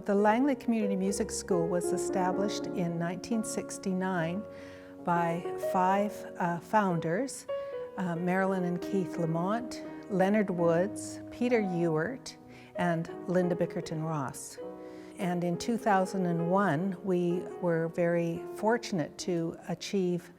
The Langley Community Music School was established in 1969 by five founders, Marilyn and Keith Lamont, Leonard Woods, Peter Ewart, and Linda Bickerton Ross. And in 2001, we were very fortunate to achieve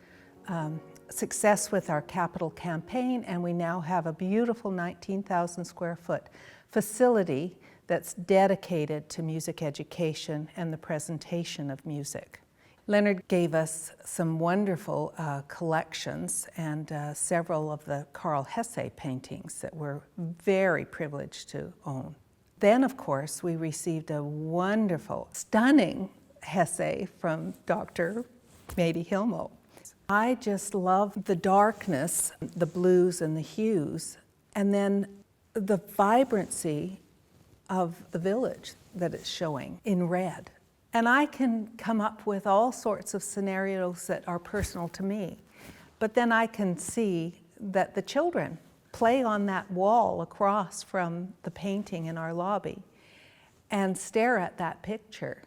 success with our capital campaign, and we now have a beautiful 19,000 square foot facility that's dedicated to music education and the presentation of music. Leonard gave us some wonderful collections and several of the Carle Hessay paintings that we're very privileged to own. Then, of course, we received a wonderful, stunning Hessay from Dr. Mady Hilmo. I just love the darkness, the blues and the hues, and then the vibrancy of the village that it's showing in red. And I can come up with all sorts of scenarios that are personal to me, but then I can see that the children play on that wall across from the painting in our lobby and stare at that picture.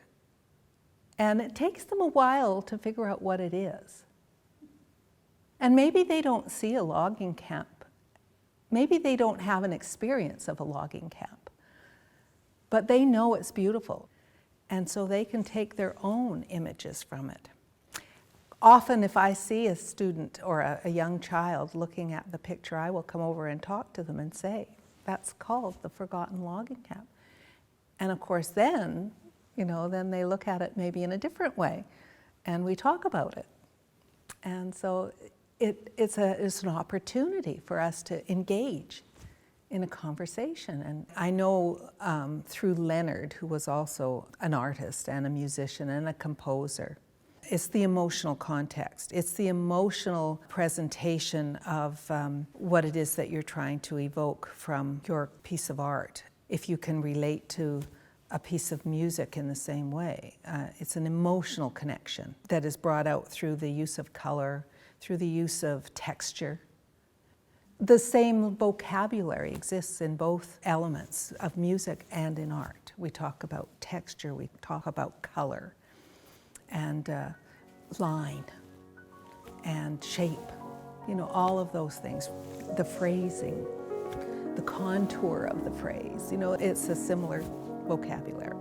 And it takes them a while to figure out what it is. And maybe they don't see a logging camp. Maybe they don't have an experience of a logging camp, but they know it's beautiful. And so they can take their own images from it. Often if I see a student or a young child looking at the picture, I will come over and talk to them and say, that's called the Forgotten Logging Camp. And of course then, then they look at it maybe in a different way, and we talk about it. And so it's an opportunity for us to engage in a conversation. And I know through Leonard, who was also an artist and a musician and a composer, it's the emotional context. It's the emotional presentation of what it is that you're trying to evoke from your piece of art. If you can relate to a piece of music in the same way, it's an emotional connection that is brought out through the use of color, through the use of texture. The same vocabulary exists in both elements of music and in art. We talk about texture, we talk about color, and line, and shape. All of those things. The phrasing, the contour of the phrase, it's a similar vocabulary.